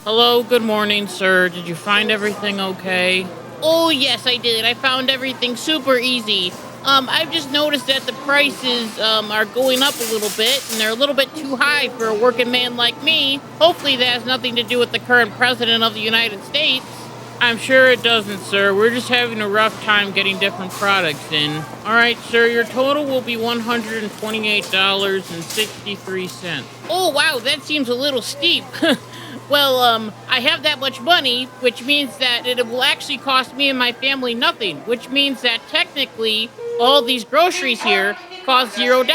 Hello, good morning, sir. Did you find everything okay? Oh, yes, I did. I found everything super easy. I've just noticed that the prices are going up a little bit, and they're a little bit too high for a working man like me. Hopefully, that has nothing to do with the current president of the United States. I'm sure it doesn't, sir. We're just having a rough time getting different products in. All right, sir, your total will be $128.63. Oh, wow, that seems a little steep. Well, I have that much money, which means that it will actually cost me and my family nothing, which means that technically all these groceries here cost $0.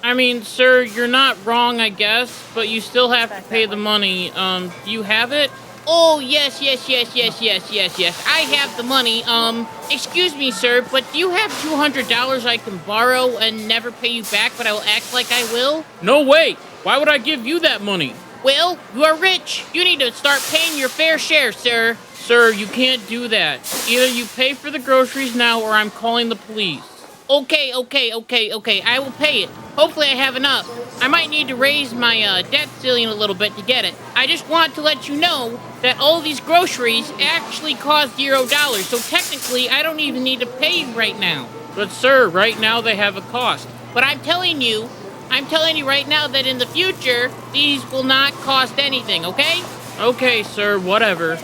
I mean, sir, you're not wrong, I guess, but you still have to pay the money. Do you have it? Oh, yes, yes, yes, yes, yes, yes, yes. I have the money. Excuse me, sir, but do you have $200 I can borrow and never pay you back, but I will act like I will? No way. Why would I give you that money? Well, you are rich. You need to start paying your fair share, sir. Sir, you can't do that. Either you pay for the groceries now or I'm calling the police. Okay, okay, okay, okay. I will pay it. Hopefully, I have enough. I might need to raise my debt ceiling a little bit to get it. I just want to let you know that all these groceries actually cost $0. So technically, I don't even need to pay you right now. But, sir, right now they have a cost. But I'm telling you right now that in the future, these will not cost anything, okay? Okay, sir, whatever.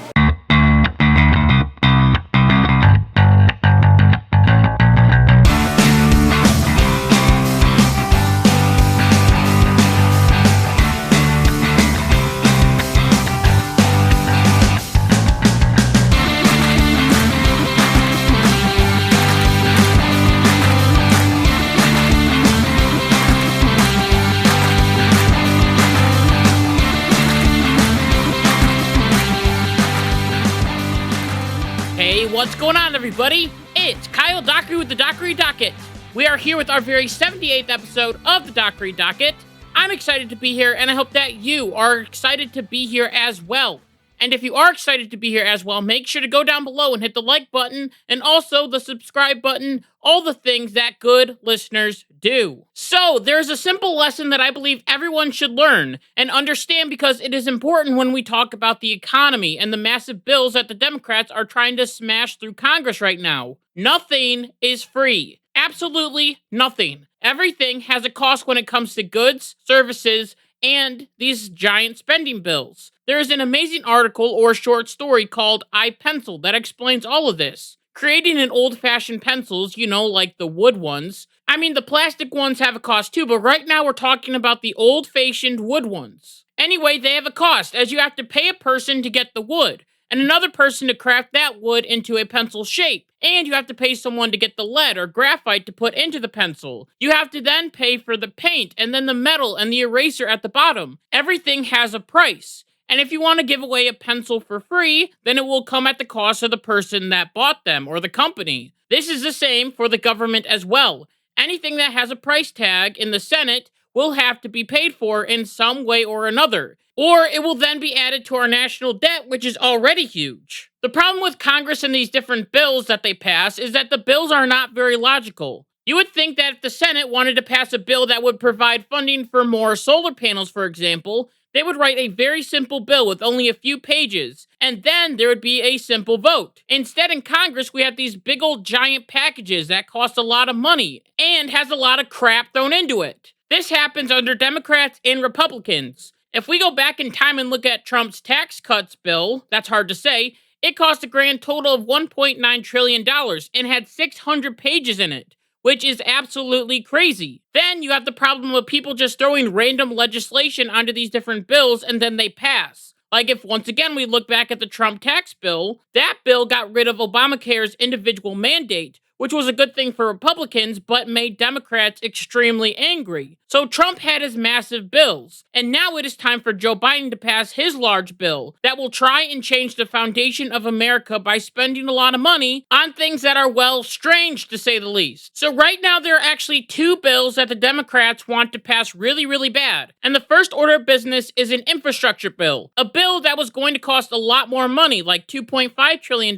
Hey, what's going on, everybody? It's Kyle Dockery with the Dockery Docket. We are here with our very 78th episode of the Dockery Docket. I'm excited to be here, and I hope that you are excited to be here as well. And if you are excited to be here as well, make sure to go down below and hit the like button and also the subscribe button, all the things that good listeners do. So, there's a simple lesson that I believe everyone should learn and understand because it is important when we talk about the economy and the massive bills that the Democrats are trying to smash through Congress right now. Nothing is free. Absolutely nothing. Everything has a cost when it comes to goods, services, and these giant spending bills. There is an amazing article or short story called I Pencil that explains all of this. Creating an old-fashioned pencils, like the wood ones. I mean, the plastic ones have a cost too, but right now we're talking about the old-fashioned wood ones. Anyway, they have a cost, as you have to pay a person to get the wood, and another person to craft that wood into a pencil shape. And you have to pay someone to get the lead or graphite to put into the pencil. You have to then pay for the paint and then the metal and the eraser at the bottom. Everything has a price. And if you want to give away a pencil for free, then it will come at the cost of the person that bought them or the company. This is the same for the government as well. Anything that has a price tag in the Senate will have to be paid for in some way or another. Or it will then be added to our national debt, which is already huge. The problem with Congress and these different bills that they pass is that the bills are not very logical. You would think that if the Senate wanted to pass a bill that would provide funding for more solar panels, for example, they would write a very simple bill with only a few pages, and then there would be a simple vote. Instead, in Congress, we have these big old giant packages that cost a lot of money and has a lot of crap thrown into it. This happens under Democrats and Republicans. If we go back in time and look at Trump's tax cuts bill, that's hard to say, it cost a grand total of $1.9 trillion and had 600 pages in it, which is absolutely crazy. Then you have the problem of people just throwing random legislation onto these different bills and then they pass. Like if once again we look back at the Trump tax bill, that bill got rid of Obamacare's individual mandate, which was a good thing for Republicans, but made Democrats extremely angry. So Trump had his massive bills, and now it is time for Joe Biden to pass his large bill that will try and change the foundation of America by spending a lot of money on things that are, well, strange to say the least. So right now there are actually two bills that the Democrats want to pass really, really bad. And the first order of business is an infrastructure bill, a bill that was going to cost a lot more money, like $2.5 trillion,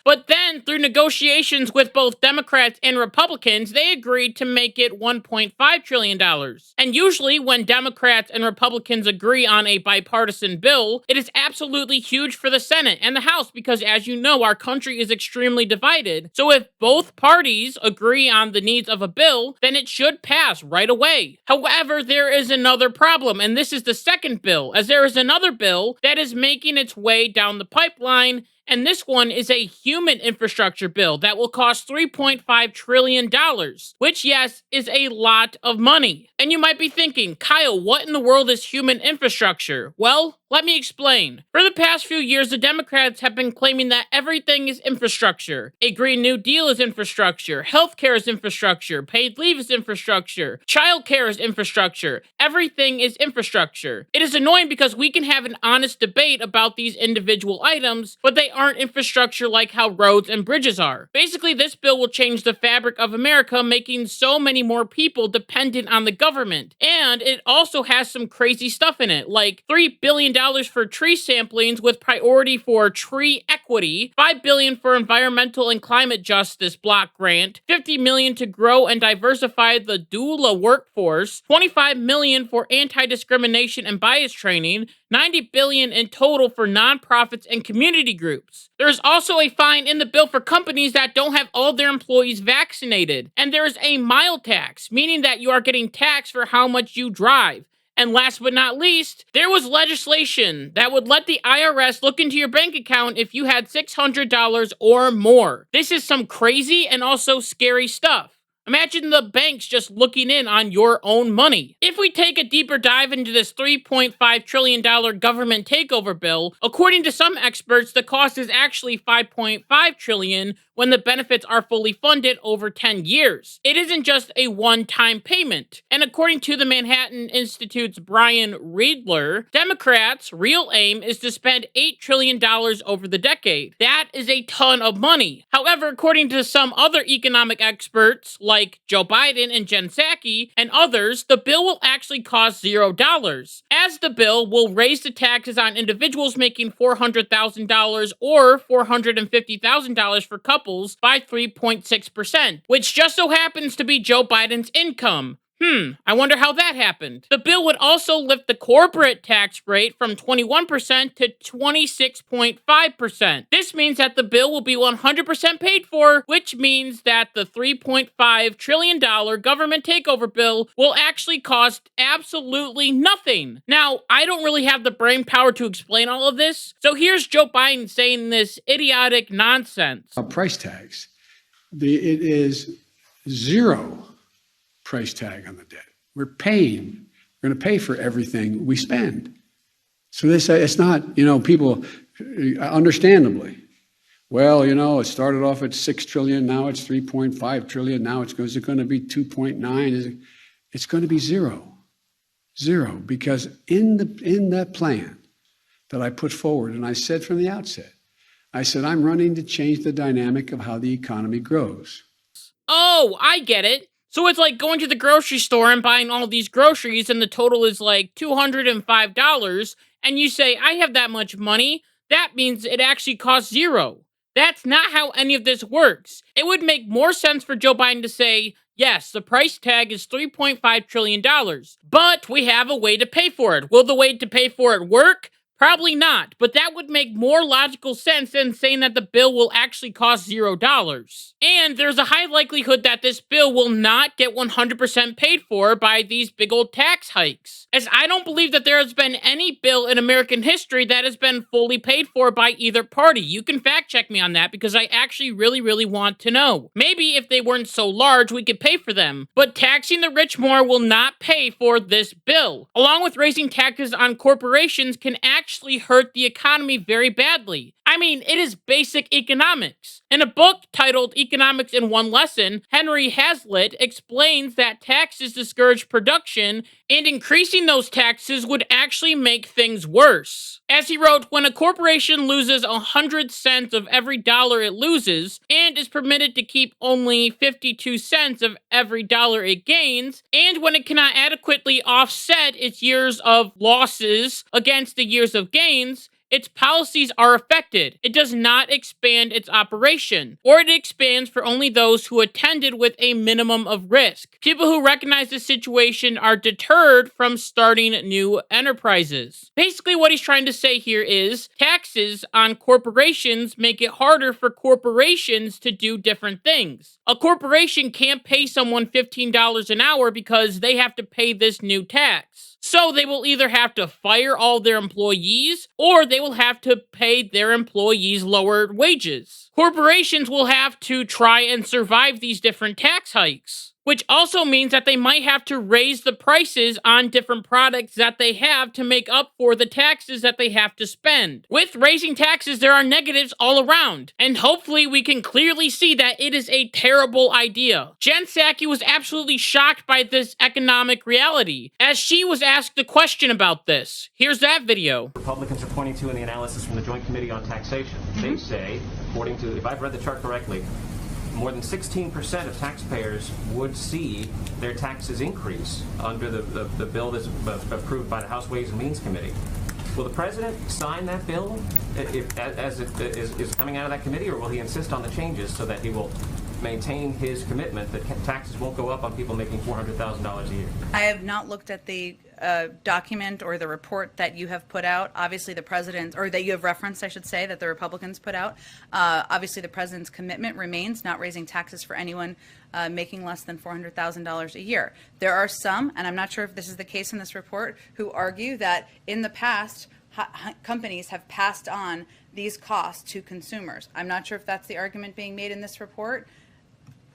but then through negotiations with both both Democrats and Republicans, they agreed to make it $1.5 trillion. And usually, when Democrats and Republicans agree on a bipartisan bill, it is absolutely huge for the Senate and the House because, as you know, our country is extremely divided. So if both parties agree on the needs of a bill, then it should pass right away. However, there is another problem, and this is the second bill, as there is another bill that is making its way down the pipeline. And this one is a human infrastructure bill that will cost $3.5 trillion, which, yes, is a lot of money. And you might be thinking, Kyle, what in the world is human infrastructure? Well, let me explain. For the past few years, the Democrats have been claiming that everything is infrastructure. A Green New Deal is infrastructure. Healthcare is infrastructure. Paid leave is infrastructure. Childcare is infrastructure. Everything is infrastructure. It is annoying because we can have an honest debate about these individual items, but they aren't infrastructure like how roads and bridges are. Basically, this bill will change the fabric of America, making so many more people dependent on the government. And it also has some crazy stuff in it, like $3 billion for tree samplings with priority for tree equity, $5 billion for environmental and climate justice block grant, $50 million to grow and diversify the doula workforce, $25 million for anti-discrimination and bias training, $90 billion in total for nonprofits and community groups. There is also a fine in the bill for companies that don't have all their employees vaccinated. And there is a mile tax, meaning that you are getting taxed for how much you drive. And last but not least, there was legislation that would let the IRS look into your bank account if you had $600 or more. This is some crazy and also scary stuff. Imagine the banks just looking in on your own money. If we take a deeper dive into this $3.5 trillion government takeover bill, according to some experts, the cost is actually $5.5 trillion when the benefits are fully funded over 10 years. It isn't just a one-time payment. And according to the Manhattan Institute's Brian Riedler, Democrats' real aim is to spend $8 trillion over the decade. That is a ton of money. However, according to some other economic experts, like Joe Biden and Jen Psaki and others, the bill will actually cost $0, as the bill will raise the taxes on individuals making $400,000 or $450,000 for couples by 3.6%, which just so happens to be Joe Biden's income. I wonder how that happened. The bill would also lift the corporate tax rate from 21% to 26.5%. This means that the bill will be 100% paid for, which means that the $3.5 trillion government takeover bill will actually cost absolutely nothing. Now, I don't really have the brain power to explain all of this, so here's Joe Biden saying this idiotic nonsense. Price tags. It is zero price tag on the debt. We're going to pay for everything we spend. So it's not, people, understandably, well, it started off at 6 trillion, now it's 3.5 trillion, now is it going to be 2.9? It's going to be zero, because in that plan that I put forward, and I said from the outset, I said, I'm running to change the dynamic of how the economy grows. Oh, I get it. So it's like going to the grocery store and buying all these groceries and the total is like $205 and you say, I have that much money. That means it actually costs $0. That's not how any of this works. It would make more sense for Joe Biden to say, yes, the price tag is $3.5 trillion, but we have a way to pay for it. Will the way to pay for it work? Probably not, but that would make more logical sense than saying that the bill will actually cost $0. And there's a high likelihood that this bill will not get 100% paid for by these big old tax hikes, as I don't believe that there has been any bill in American history that has been fully paid for by either party. You can fact check me on that because I actually really want to know. Maybe if they weren't so large, we could pay for them, but taxing the rich more will not pay for this bill. Along with raising taxes on corporations can actually hurt the economy very badly. I mean, it is basic economics. In a book titled Economics in One Lesson, Henry Hazlitt explains that taxes discourage production, and increasing those taxes would actually make things worse. As he wrote, when a corporation loses 100 cents of every dollar it loses, and is permitted to keep only 52 cents of every dollar it gains, and when it cannot adequately offset its years of losses against the years of gains, its policies are affected. It does not expand its operation, or it expands for only those who attended with a minimum of risk. People who recognize the situation are deterred from starting new enterprises. Basically, what he's trying to say here is taxes on corporations make it harder for corporations to do different things. A corporation can't pay someone $15 an hour because they have to pay this new tax. So they will either have to fire all their employees or they will have to pay their employees lower wages. Corporations will have to try and survive these different tax hikes, which also means that they might have to raise the prices on different products that they have to make up for the taxes that they have to spend. With raising taxes, there are negatives all around, and hopefully we can clearly see that it is a terrible idea. Jen Psaki was absolutely shocked by this economic reality, as she was asked a question about this. Here's that video. Republicans are pointing to in the analysis from the Joint Committee on Taxation. They say, according to, if I've read the chart correctly, more than 16% of taxpayers would see their taxes increase under the bill that's approved by the House Ways and Means Committee. Will the president sign that bill as it is coming out of that committee, or will he insist on the changes so that he will maintain his commitment that taxes won't go up on people making $400,000 a year? I have not looked at the document or the report that you have put out. Obviously, the president, or that you have referenced, I should say, that the Republicans put out. Obviously, the president's commitment remains not raising taxes for anyone making less than $400,000 a year. There are some, and I'm not sure if this is the case in this report, who argue that in the past, companies have passed on these costs to consumers. I'm not sure if that's the argument being made in this report.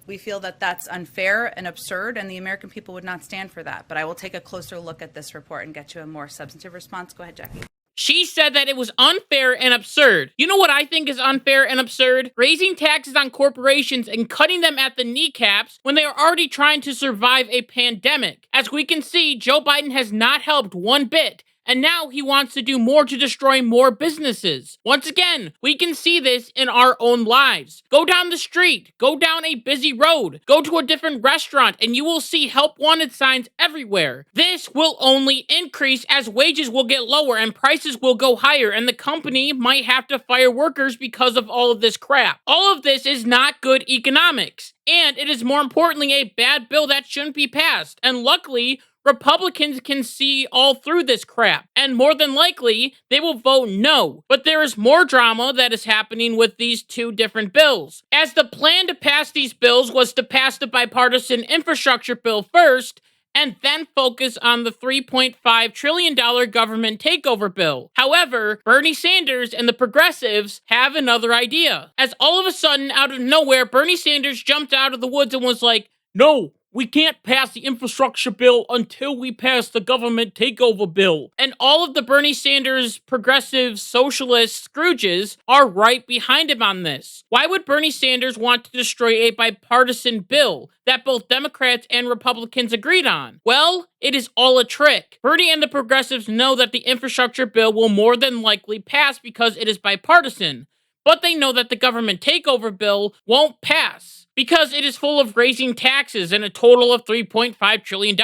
We feel that that's unfair and absurd, and the American people would not stand for that. But I will take a closer look at this report and get you a more substantive response. Go ahead, Jackie. She said that it was unfair and absurd. You know what I think is unfair and absurd? Raising taxes on corporations and cutting them at the kneecaps when they are already trying to survive a pandemic. As we can see, Joe Biden has not helped one bit. And now he wants to do more to destroy more businesses. Once again, we can see this in our own lives. Go down the street, go down a busy road, go to a different restaurant, and you will see help wanted signs everywhere. This will only increase as wages will get lower and prices will go higher, and the company might have to fire workers because of all of this crap. All of this is not good economics. And it is more importantly a bad bill that shouldn't be passed. And luckily, Republicans can see all through this crap, and more than likely, they will vote no. But there is more drama that is happening with these two different bills, as the plan to pass these bills was to pass the bipartisan infrastructure bill first, and then focus on the $3.5 trillion government takeover bill. However, Bernie Sanders and the progressives have another idea, as all of a sudden, out of nowhere, Bernie Sanders jumped out of the woods and was like, "No, we can't pass the infrastructure bill until we pass the government takeover bill." And all of the Bernie Sanders progressive socialist Scrooges are right behind him on this. Why would Bernie Sanders want to destroy a bipartisan bill that both Democrats and Republicans agreed on? Well, it is all a trick. Bernie and the progressives know that the infrastructure bill will more than likely pass because it is bipartisan, but they know that the government takeover bill won't pass because it is full of raising taxes and a total of $3.5 trillion.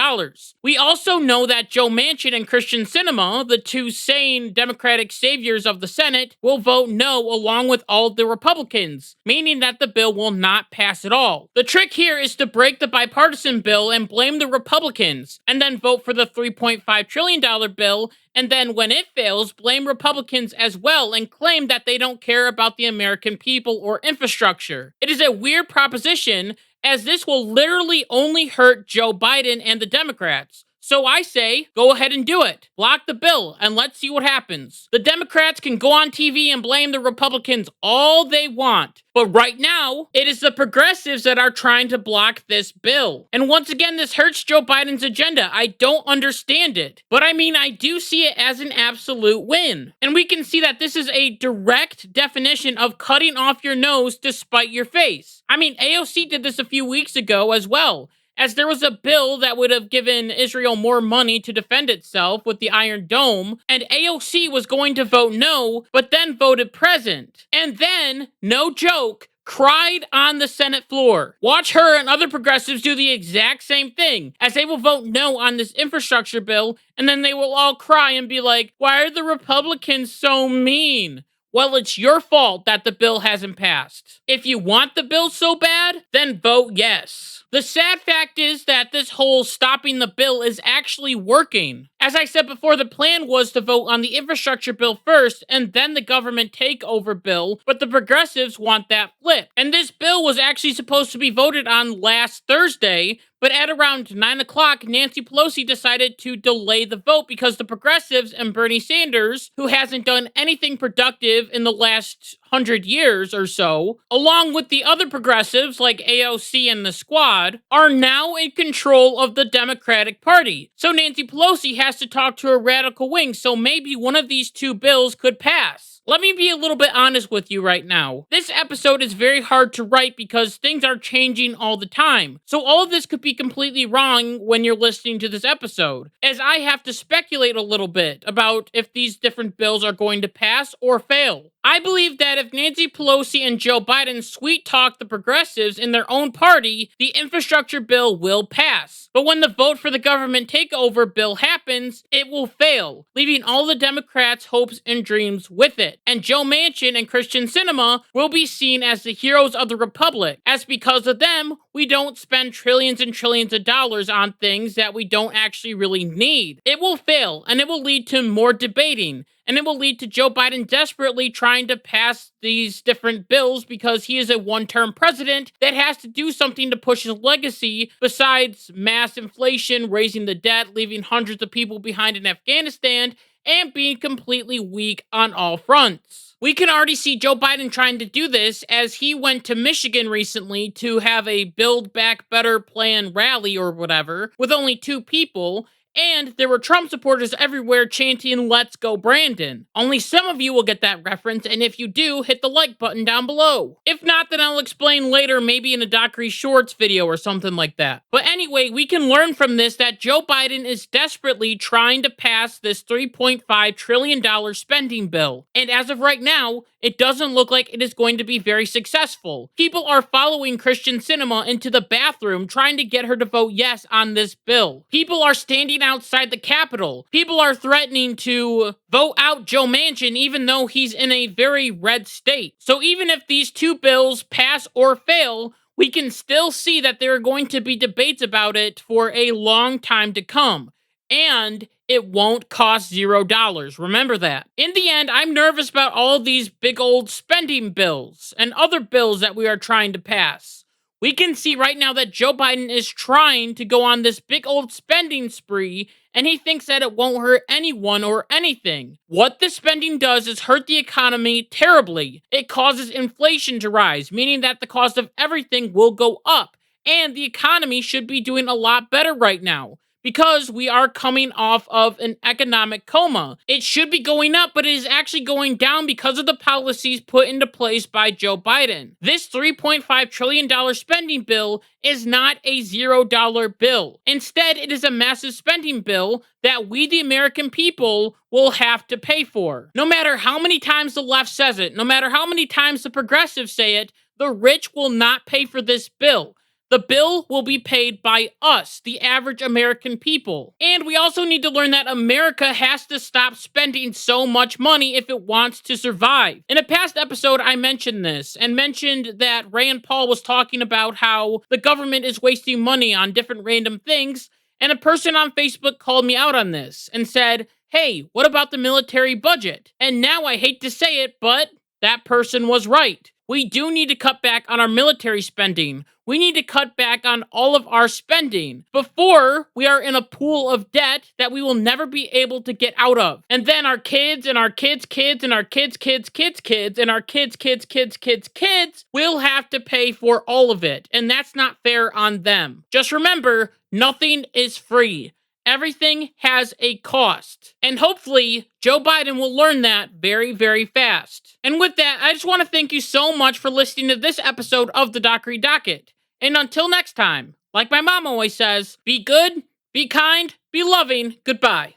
We also know that Joe Manchin and Christian Sinema, the two sane Democratic saviors of the Senate, will vote no along with all the Republicans, meaning that the bill will not pass at all. The trick here is to break the bipartisan bill and blame the Republicans, and then vote for the $3.5 trillion bill, and then when it fails, blame Republicans as well and claim that they don't care about the American people or infrastructure. It is a weird proposition, as this will literally only hurt Joe Biden and the Democrats. So I say, go ahead and do it. Block the bill, and let's see what happens. The Democrats can go on TV and blame the Republicans all they want. But right now, it is the progressives that are trying to block this bill. And once again, this hurts Joe Biden's agenda. I don't understand it. But I mean, I do see it as an absolute win. And we can see that this is a direct definition of cutting off your nose to spite your face. I mean, AOC did this a few weeks ago as well, as there was a bill that would have given Israel more money to defend itself with the Iron Dome, and AOC was going to vote no, but then voted present. And then, no joke, cried on the Senate floor. Watch her and other progressives do the exact same thing, as they will vote no on this infrastructure bill, and then they will all cry and be like, why are the Republicans so mean? Well, it's your fault that the bill hasn't passed. If you want the bill so bad, then vote yes. The sad fact is that this whole stopping the bill is actually working. As I said before, the plan was to vote on the infrastructure bill first and then the government takeover bill, but the progressives want that flipped. And this bill was actually supposed to be voted on last Thursday, but at around 9 o'clock, Nancy Pelosi decided to delay the vote because the progressives and Bernie Sanders, who hasn't done anything productive in the last 100 years or so, along with the other progressives like AOC and the Squad, are now in control of the Democratic Party. So Nancy Pelosi has to talk to her radical wing, so maybe one of these two bills could pass. Let me be a little bit honest with you right now. This episode is very hard to write because things are changing all the time. So all of this could be completely wrong when you're listening to this episode, as I have to speculate a little bit about if these different bills are going to pass or fail. I believe that if Nancy Pelosi and Joe Biden sweet talk the progressives in their own party, the infrastructure bill will pass. But when the vote for the government takeover bill happens, it will fail, leaving all the Democrats' hopes and dreams with it. And Joe Manchin and Christian Sinema will be seen as the heroes of the Republic, as because of them, we don't spend trillions and trillions of dollars on things that we don't actually really need. It will fail, and it will lead to more debating. And it will lead to Joe Biden desperately trying to pass these different bills because he is a one-term president that has to do something to push his legacy besides mass inflation, raising the debt, leaving hundreds of people behind in Afghanistan, and being completely weak on all fronts. We can already see Joe Biden trying to do this as he went to Michigan recently to have a Build Back Better plan rally or whatever with only 2 people. And there were Trump supporters everywhere chanting, "Let's go Brandon." Only some of you will get that reference, and if you do, hit the like button down below. If not, then I'll explain later, maybe in a Dockery Shorts video or something like that. But anyway, we can learn from this that Joe Biden is desperately trying to pass this $3.5 trillion spending bill. And as of right now, it doesn't look like it is going to be very successful. People are following Christian Sinema into the bathroom trying to get her to vote yes on this bill. People are standing outside the Capitol. People are threatening to vote out Joe Manchin even though he's in a very red state. So even if these 2 bills pass or fail, we can still see that there are going to be debates about it for a long time to come. And it won't cost $0. Remember that. In the end, I'm nervous about all these big old spending bills and other bills that we are trying to pass. We can see right now that Joe Biden is trying to go on this big old spending spree, and he thinks that it won't hurt anyone or anything. What this spending does is hurt the economy terribly. It causes inflation to rise, meaning that the cost of everything will go up, and the economy should be doing a lot better right now, because we are coming off of an economic coma. It should be going up, but it is actually going down because of the policies put into place by Joe Biden. This $3.5 trillion spending bill is not a $0 bill. Instead, it is a massive spending bill that we, the American people, will have to pay for. No matter how many times the left says it, no matter how many times the progressives say it, the rich will not pay for this bill. The bill will be paid by us, the average American people. And we also need to learn that America has to stop spending so much money if it wants to survive. In a past episode, I mentioned this and mentioned that Rand Paul was talking about how the government is wasting money on different random things, and a person on Facebook called me out on this and said, "Hey, what about the military budget?" And now I hate to say it, but that person was right. We do need to cut back on our military spending. We need to cut back on all of our spending before we are in a pool of debt that we will never be able to get out of. And then our kids and our kids' kids and our kids' kids' kids' kids and our kids' kids' kids' kids' kids will have to pay for all of it. And that's not fair on them. Just remember, nothing is free. Everything has a cost. And hopefully, Joe Biden will learn that very, very fast. And with that, I just want to thank you so much for listening to this episode of the Dockery Docket. And until next time, like my mom always says, be good, be kind, be loving, goodbye.